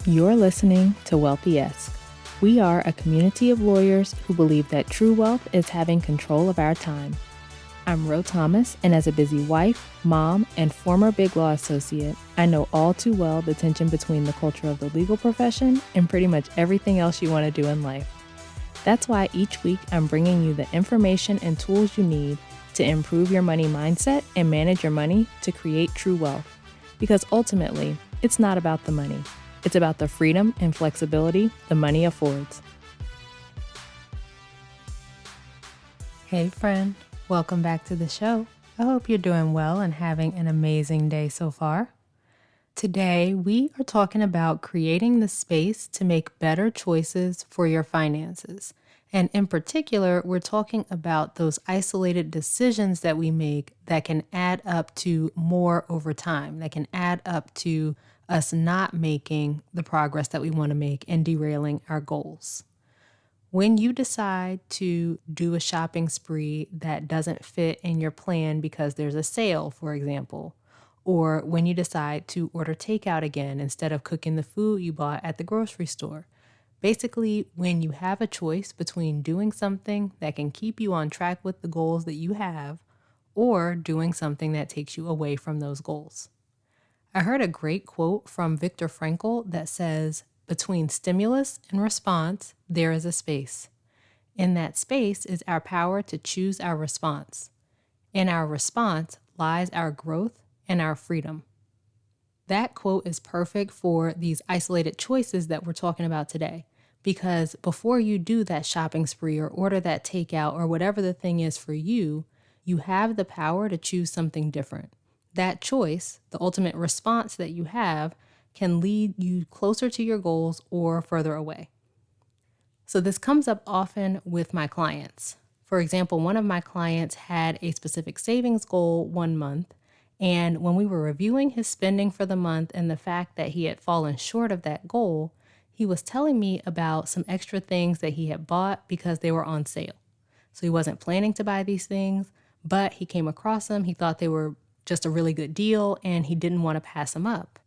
You're listening to Wealthy-esque. We are a community of lawyers who believe that true wealth is having control of our time. I'm Ro Thomas, and as a busy wife, mom, and former Big Law associate, I know all too well the tension between the culture of the legal profession and pretty much everything else you want to do in life. That's why each week I'm bringing you the information and tools you need to improve your money mindset and manage your money to create true wealth. Because ultimately, it's not about the money. It's about the freedom and flexibility the money affords. Hey friend, welcome back to the show. I hope you're doing well and having an amazing day so far. Today, we are talking about creating the space to make better choices for your finances. And in particular, we're talking about those isolated decisions that we make that can add up to more over time, that can add up to us not making the progress that we want to make and derailing our goals. When you decide to do a shopping spree that doesn't fit in your plan because there's a sale, for example, or when you decide to order takeout again instead of cooking the food you bought at the grocery store. Basically, when you have a choice between doing something that can keep you on track with the goals that you have or doing something that takes you away from those goals. I heard a great quote from Viktor Frankl that says, "Between stimulus and response, there is a space. In that space is our power to choose our response. In our response lies our growth and our freedom." That quote is perfect for these isolated choices that we're talking about today. Because before you do that shopping spree or order that takeout or whatever the thing is for you, you have the power to choose something different. That choice, the ultimate response that you have, can lead you closer to your goals or further away. So this comes up often with my clients. For example, one of my clients had a specific savings goal one month, and when we were reviewing his spending for the month and the fact that he had fallen short of that goal, he was telling me about some extra things that he had bought because they were on sale. So he wasn't planning to buy these things, but he came across them. He thought they were just a really good deal and he didn't want to pass them up.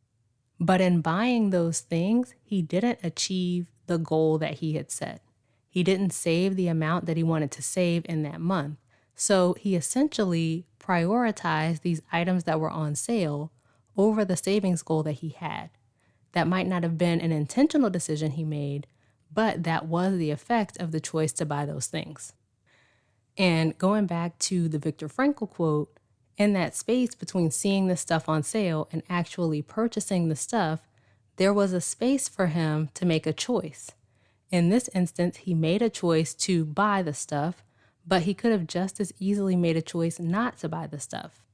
But in buying those things, he didn't achieve the goal that he had set. He didn't save the amount that he wanted to save in that month. So he essentially prioritized these items that were on sale over the savings goal that he had. That might not have been an intentional decision he made, but that was the effect of the choice to buy those things. And going back to the Viktor Frankl quote, in that space between seeing the stuff on sale and actually purchasing the stuff, there was a space for him to make a choice. In this instance, he made a choice to buy the stuff, but he could have just as easily made a choice not to buy the stuff.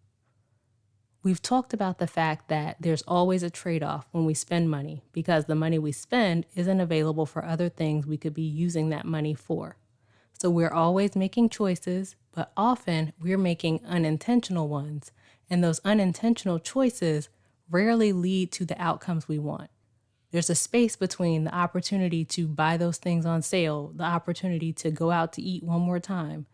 We've talked about the fact that there's always a trade-off when we spend money because the money we spend isn't available for other things we could be using that money for. So we're always making choices, but often we're making unintentional ones, and those unintentional choices rarely lead to the outcomes we want. There's a space between the opportunity to buy those things on sale, the opportunity to go out to eat one more time,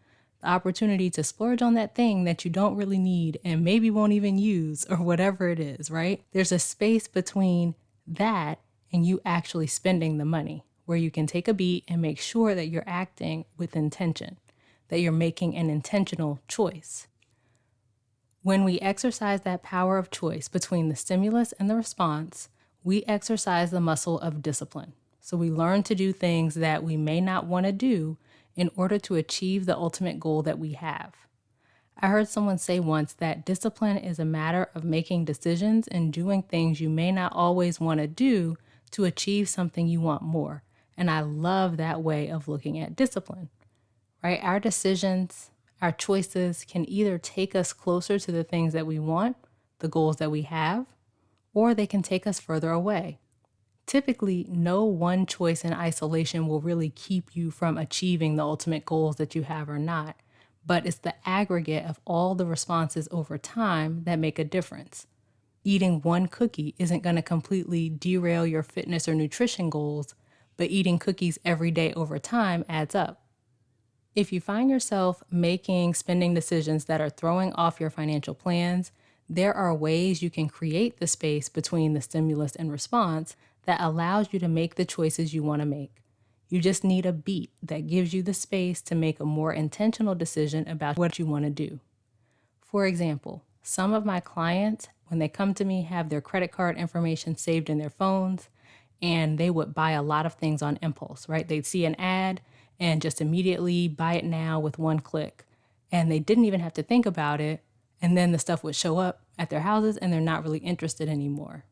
the opportunity to splurge on that thing that you don't really need and maybe won't even use or whatever it is, right? There's a space between that and you actually spending the money, where you can take a beat and make sure that you're acting with intention, that you're making an intentional choice. When we exercise that power of choice between the stimulus and the response, we exercise the muscle of discipline. So we learn to do things that we may not want to do in order to achieve the ultimate goal that we have. I heard someone say once that discipline is a matter of making decisions and doing things you may not always want to do to achieve something you want more. And I love that way of looking at discipline, right? Our decisions, our choices can either take us closer to the things that we want, the goals that we have, or they can take us further away. Typically, no one choice in isolation will really keep you from achieving the ultimate goals that you have or not, but it's the aggregate of all the responses over time that make a difference. Eating one cookie isn't going to completely derail your fitness or nutrition goals, but eating cookies every day over time adds up. If you find yourself making spending decisions that are throwing off your financial plans, there are ways you can create the space between the stimulus and response that allows you to make the choices you want to make. You just need a beat that gives you the space to make a more intentional decision about what you want to do. For example, some of my clients, when they come to me, have their credit card information saved in their phones, and they would buy a lot of things on impulse, right? They'd see an ad and just immediately buy it now with one click. And they didn't even have to think about it. And then the stuff would show up at their houses and they're not really interested anymore.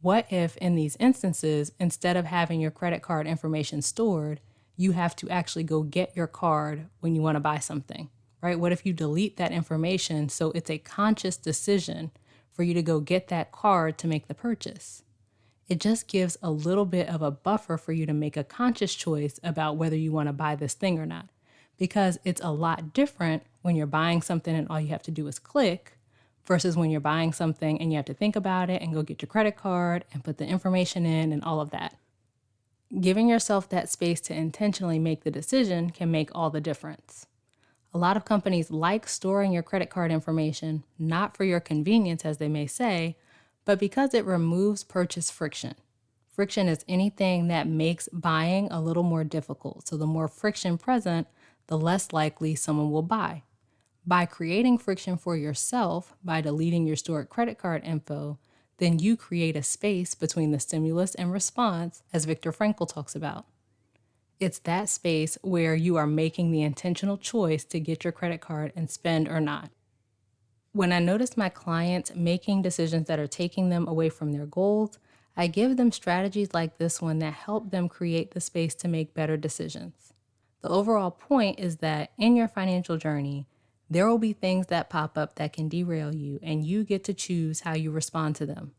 What if in these instances, instead of having your credit card information stored, you have to actually go get your card when you want to buy something, right? What if you delete that information so it's a conscious decision for you to go get that card to make the purchase? It just gives a little bit of a buffer for you to make a conscious choice about whether you want to buy this thing or not. Because it's a lot different when you're buying something and all you have to do is click versus when you're buying something and you have to think about it and go get your credit card and put the information in and all of that. Giving yourself that space to intentionally make the decision can make all the difference. A lot of companies like storing your credit card information, not for your convenience, as they may say, but because it removes purchase friction. Friction is anything that makes buying a little more difficult. So the more friction present, the less likely someone will buy. By creating friction for yourself, by deleting your stored credit card info, then you create a space between the stimulus and response, as Viktor Frankl talks about. It's that space where you are making the intentional choice to get your credit card and spend or not. When I notice my clients making decisions that are taking them away from their goals, I give them strategies like this one that help them create the space to make better decisions. The overall point is that in your financial journey, there will be things that pop up that can derail you, and you get to choose how you respond to them.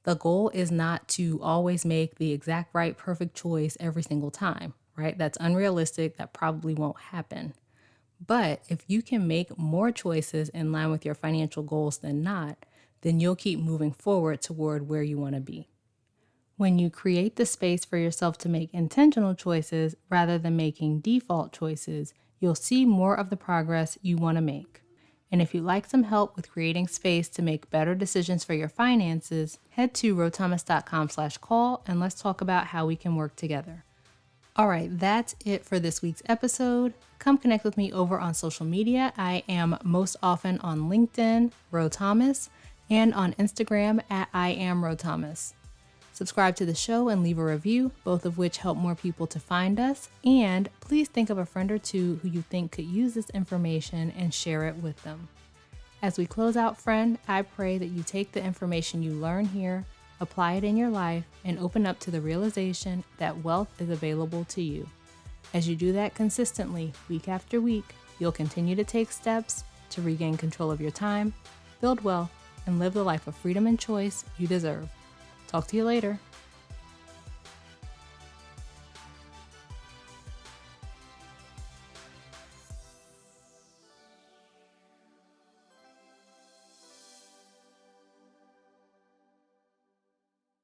The goal is not to always make the exact right, perfect choice every single time, right? That's unrealistic. That probably won't happen. But if you can make more choices in line with your financial goals than not, then you'll keep moving forward toward where you want to be. When you create the space for yourself to make intentional choices rather than making default choices, you'll see more of the progress you want to make. And if you'd like some help with creating space to make better decisions for your finances, head to rothomas.com/call and let's talk about how we can work together. All right, that's it for this week's episode. Come connect with me over on social media. I am most often on LinkedIn, Ro Thomas, and on Instagram at I am Ro Thomas. Subscribe to the show and leave a review, both of which help more people to find us. And please think of a friend or two who you think could use this information and share it with them. As we close out, friend, I pray that you take the information you learn here, apply it in your life, and open up to the realization that wealth is available to you. As you do that consistently, week after week, you'll continue to take steps to regain control of your time, build wealth, and live the life of freedom and choice you deserve. Talk to you later.